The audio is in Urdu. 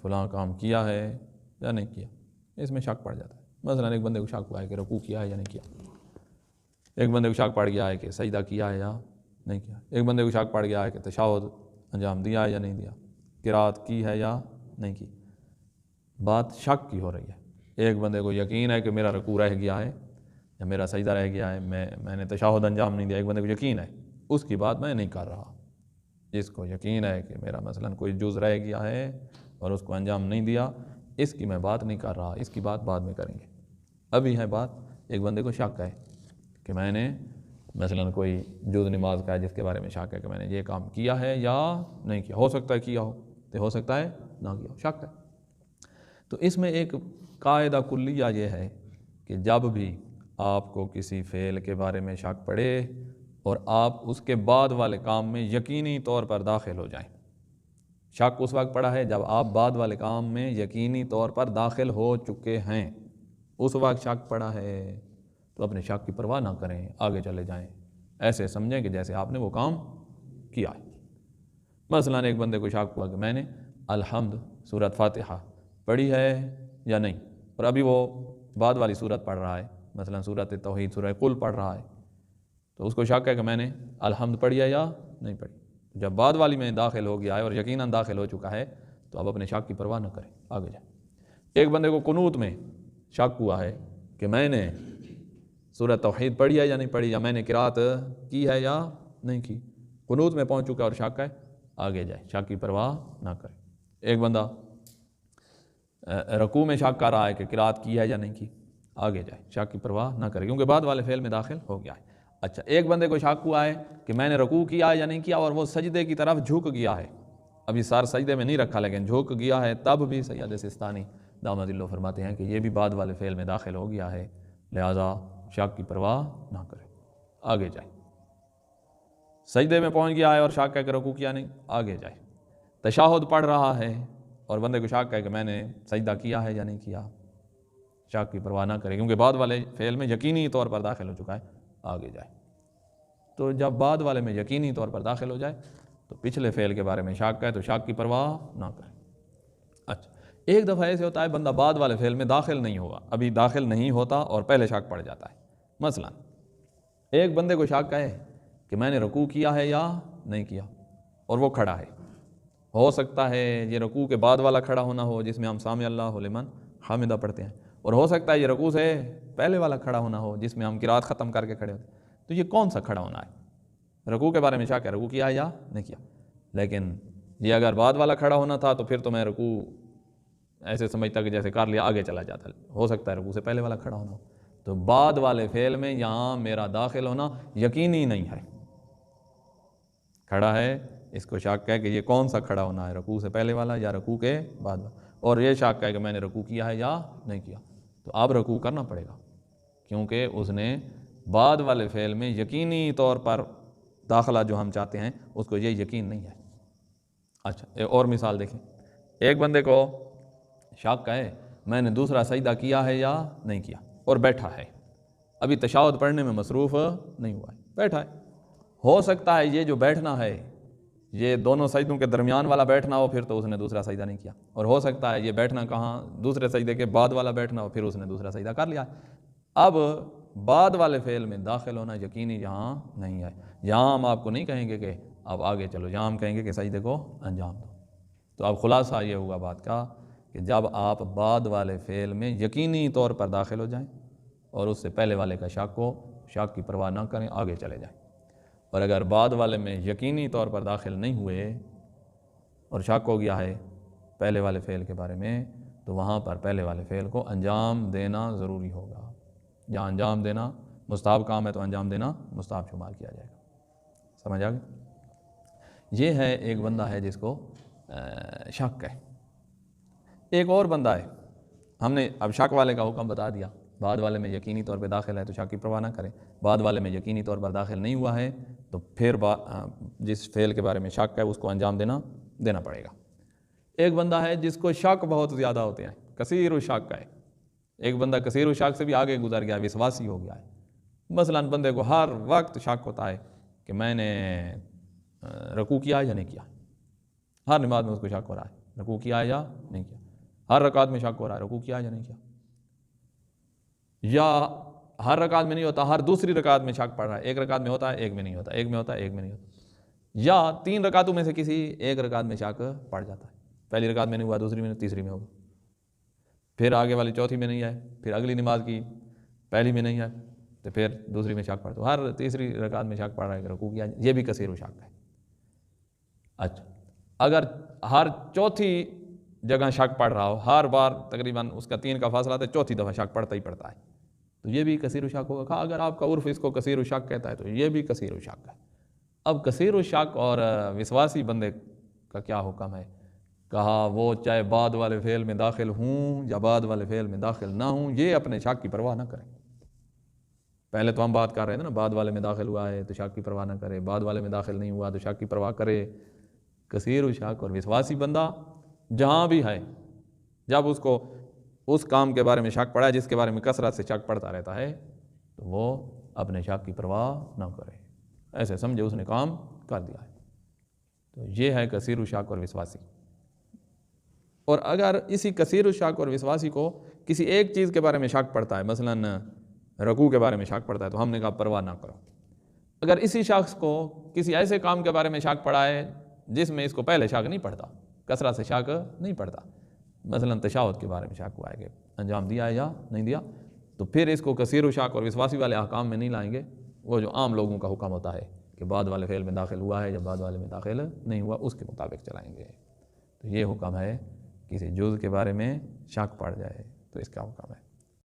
فلاں کام کیا ہے یا نہیں کیا، اس میں شک پڑ جاتا ہے۔ مثلا ایک بندے کو شک ہوا ہے کہ رکوع کیا ہے یا نہیں کیا، ایک بندے کو شک پڑ گیا ہے کہ سجدہ کیا ہے یا نہیں کیا، ایک بندے کو شک پڑ گیا ہے کہ تشہد انجام دیا ہے یا نہیں دیا، قرات کی ہے یا نہیں کی۔ بات شک کی ہو رہی ہے۔ ایک بندے کو یقین ہے کہ میرا رکوع رہ گیا ہے یا میرا سجدہ رہ گیا ہے، میں نے تشہد انجام نہیں دیا، ایک بندے کو یقین ہے، اس کی بات میں نہیں کر رہا۔ جس کو یقین ہے کہ میرا مثلا کوئی جز رہ گیا ہے اور اس کو انجام نہیں دیا، اس کی میں بات نہیں کر رہا، اس کی بات بعد میں کریں گے۔ ابھی ہے بات ایک بندے کو شک ہے کہ میں نے مثلا کوئی جز نماز کا ہے جس کے بارے میں شک ہے کہ میں نے یہ کام کیا ہے یا نہیں کیا، ہو سکتا ہے کیا ہو تو ہو سکتا ہے نہ کیا ہو، شک ہے۔ تو اس میں ایک قاعدہ کلیہ یہ ہے کہ جب بھی آپ کو کسی فعل کے بارے میں شک پڑے اور آپ اس کے بعد والے کام میں یقینی طور پر داخل ہو جائیں، شک اس وقت پڑا ہے جب آپ بعد والے کام میں یقینی طور پر داخل ہو چکے ہیں، اس وقت شک پڑا ہے تو اپنے شک کی پرواہ نہ کریں، آگے چلے جائیں، ایسے سمجھیں کہ جیسے آپ نے وہ کام کیا ہے۔ مثلا ایک بندے کو شک ہوا کہ میں نے الحمد سورۃ فاتحہ پڑھی ہے یا نہیں، اور ابھی وہ بعد والی سورت پڑھ رہا ہے، مثلا سورۃ توحید سورہ قل پڑھ رہا ہے، تو اس کو شک ہے کہ میں نے الحمد پڑھی ہے یا نہیں پڑھی۔ جب بعد والی میں داخل ہو گیا ہے اور یقیناً داخل ہو چکا ہے تو اب اپنے شک کی پرواہ نہ کریں، آگے جائیں۔ ایک بندے کو قنوت میں شک ہوا ہے کہ میں نے سورۃ توحید پڑھی ہے یا نہیں پڑھی، یا میں نے قرات کی ہے یا نہیں کی، قنوت میں پہنچ چکا اور شک ہے، آگے جائیں، شک کی پرواہ نہ کریں۔ ایک بندہ رکوع میں شک کر رہا ہے کہ قرات کی ہے یا نہیں کی، آگے جائیں، شک کی پرواہ نہ کریں کیونکہ بعد والے فعل میں داخل ہو گیا ہے۔ اچھا، ایک بندے کو شک ہوا ہے کہ میں نے رکوع کیا ہے یا نہیں کیا اور وہ سجدے کی طرف جھک گیا ہے، ابھی سار سجدے میں نہیں رکھا لیکن جھک گیا ہے، تب بھی سید سستانی دامت اللہ فرماتے ہیں کہ یہ بھی بعد والے فعل میں داخل ہو گیا ہے، لہذا شک کی پرواہ نہ کریں، آگے جائیں۔ سجدے میں پہنچ گیا ہے اور شک ہے کہ رکوع کیا نہیں، آگے جائیں۔ تشہد پڑھ رہا ہے اور بندے کو شک ہے کہ میں نے سجدہ کیا ہے یا نہیں کیا، شک کی پرواہ نہ کرے کیونکہ بعد والے فعل میں یقینی طور پر داخل ہو چکا ہے، آگے جائے۔ تو جب بعد والے میں یقینی طور پر داخل ہو جائے تو پچھلے فعل کے بارے میں شک ہے تو شک کی پرواہ نہ کرے۔ اچھا، ایک دفعہ ایسے ہوتا ہے بندہ بعد والے فعل میں داخل نہیں ہوگا، ابھی داخل نہیں ہوتا اور پہلے شک پڑ جاتا ہے۔ مثلا ایک بندے کو شک ہے کہ میں نے رکوع کیا ہے یا نہیں کیا اور وہ کھڑا ہے، ہو سکتا ہے یہ رکوع کے بعد والا کھڑا ہونا ہو جس میں ہم سامع اللہ لمن حمدہ پڑھتے ہیں، اور ہو سکتا ہے یہ رکوع سے پہلے والا کھڑا ہونا ہو جس میں ہم قرات ختم کر کے کھڑے ہوتے ہیں۔ تو یہ کون سا کھڑا ہونا ہے؟ رکوع کے بارے میں شک ہے، رکوع کیا ہے یا نہیں کیا، لیکن یہ اگر بعد والا کھڑا ہونا تھا تو پھر تو میں رکوع ایسے سمجھتا کہ جیسے کر لیا آگے چلا جاتا، ہو سکتا ہے رکوع سے پہلے والا کھڑا ہونا ہو، تو بعد والے فعل میں یہاں میرا داخل ہونا یقینی نہیں ہے۔ کھڑا ہے، اس کو شک ہے کہ یہ کون سا کھڑا ہونا ہے، رکوع سے پہلے والا یا رکوع کے بعد والا، اور یہ شک ہے کہ میں نے رکوع کیا ہے یا نہیں کیا، تو اب رکوع کرنا پڑے گا کیونکہ اس نے بعد والے فعل میں یقینی طور پر داخلہ جو ہم چاہتے ہیں اس کو یہ یقین نہیں ہے۔ اچھا، ایک اور مثال دیکھیں، ایک بندے کو شک ہے میں نے دوسرا سجدہ کیا ہے یا نہیں کیا اور بیٹھا ہے، ابھی تشہد پڑھنے میں مصروف نہیں ہوا ہے، بیٹھا ہے، ہو سکتا ہے یہ جو بیٹھنا ہے یہ دونوں سجدوں کے درمیان والا بیٹھنا ہو، پھر تو اس نے دوسرا سجدہ نہیں کیا، اور ہو سکتا ہے یہ بیٹھنا کہاں دوسرے سجدے کے بعد والا بیٹھنا ہو، پھر اس نے دوسرا سجدہ کر لیا۔ اب بعد والے فعل میں داخل ہونا یقینی یہاں نہیں ہے، یہاں ہم آپ کو نہیں کہیں گے کہ اب آگے چلو، یہاں ہم کہیں گے کہ سجدے کو انجام دو۔ تو اب خلاصہ یہ ہوگا بات کا کہ جب آپ بعد والے فعل میں یقینی طور پر داخل ہو جائیں اور اس سے پہلے والے کا شک ہو، شک کی پرواہ نہ کریں، آگے چلے جائیں، اور اگر بعد والے میں یقینی طور پر داخل نہیں ہوئے اور شک ہو گیا ہے پہلے والے فعل کے بارے میں تو وہاں پر پہلے والے فعل کو انجام دینا ضروری ہوگا۔ جہاں انجام دینا مستحب کام ہے تو انجام دینا مستحب شمار کیا جائے گا۔ سمجھ آ گئی؟ یہ ہے ایک بندہ ہے جس کو شک ہے۔ ایک اور بندہ ہے، ہم نے اب شک والے کا حکم بتا دیا، بعد والے میں یقینی طور پہ داخل ہے تو شک کی پرواہ نہ کریں، بعد والے میں یقینی طور پر داخل نہیں ہوا ہے تو پھر جس فعل کے بارے میں شک ہے اس کو انجام دینا پڑے گا۔ ایک بندہ ہے جس کو شک بہت زیادہ ہوتے ہیں، کثیر الشک ہے، ایک بندہ کثیر الشک سے بھی آگے گزر گیا، وسواسی ہو گیا ہے۔ مثلا بندے کو ہر وقت شک ہوتا ہے کہ میں نے رکوع کیا یا نہیں کیا، ہر نماز میں اس کو شک ہو رہا ہے رکوع کیا ہے یا نہیں کیا. ہر رکعت میں شک ہو رہا ہے رکوع کیا ہے یا نہیں کیا, یا ہر رکعت میں نہیں ہوتا, ہر دوسری رکعت میں شک پڑ رہا ہے, ایک رکعت میں ہوتا ہے ایک میں نہیں ہوتا, ایک میں ہوتا ہے ایک میں نہیں ہوتا, یا 3 رکعتوں میں سے کسی ایک رکعت میں شک پڑ جاتا ہے, پہلی رکعت میں نہیں ہوا, دوسری میں, تیسری میں ہوگا, پھر آگے والی چوتھی میں نہیں آئے, پھر اگلی نماز کی پہلی میں نہیں آئے, تو پھر دوسری میں شک پڑتا, ہر تیسری رکعت میں شک پڑ رہا ہے کہ رکوع کیا, یہ بھی کثیر و شک ہے. اچھا اگر ہر چوتھی جگہ شک پڑ رہا ہو, ہر بار تقریباً اس کا 3 کا فاصلہ ہے, چوتھی دفعہ شک پڑتا ہی پڑتا ہے, تو یہ بھی کثیر و شک ہوگا. کہا اگر آپ کا عرف اس کو کثیر و شک کہتا ہے تو یہ بھی کثیر و شک ہے. اب کثیر و شک اور وسواسی بندے کا کیا حکم ہے؟ کہا وہ چاہے بعد والے فعل میں داخل ہوں یا بعد والے فعل میں داخل نہ ہوں, یہ اپنے شک کی پرواہ نہ کریں. پہلے تو ہم بات کر رہے تھے نا, بعد والے میں داخل ہوا ہے تو شک کی پرواہ نہ کرے, بعد والے میں داخل نہیں ہوا تو شک کی پرواہ کرے. کثیر و شک اور وسواسی بندہ جہاں بھی ہے, جب اس کو اس کام کے بارے میں شک پڑا ہے جس کے بارے میں کثرت سے شک پڑتا رہتا ہے, تو وہ اپنے شک کی پرواہ نہ کرے, ایسے سمجھے اس نے کام کر دیا ہے. تو یہ ہے کثیر و شک اور وسواسی. اور اگر اسی کثیر و شک اور وسواسی کو کسی ایک چیز کے بارے میں شک پڑتا ہے, مثلاً رکوع کے بارے میں شک پڑتا ہے, تو ہم نے کہا پرواہ نہ کرو. اگر اسی شخص کو کسی ایسے کام کے بارے میں شک پڑا ہے جس میں اس کو پہلے شک نہیں پڑتا, کثرت سے شک نہیں پڑتا, مثلاً تشہد کے بارے میں شک ہوا ہے کہ انجام دیا ہے یا نہیں دیا, تو پھر اس کو کثیر و شک اور وسواسی والے احکام میں نہیں لائیں گے. وہ جو عام لوگوں کا حکم ہوتا ہے کہ بعد والے فعل میں داخل ہوا ہے یا بعد والے میں داخل نہیں ہوا, اس کے مطابق چلائیں گے. تو یہ حکم ہے, کسی جز کے بارے میں شک پڑ جائے تو اس کا حکم ہے.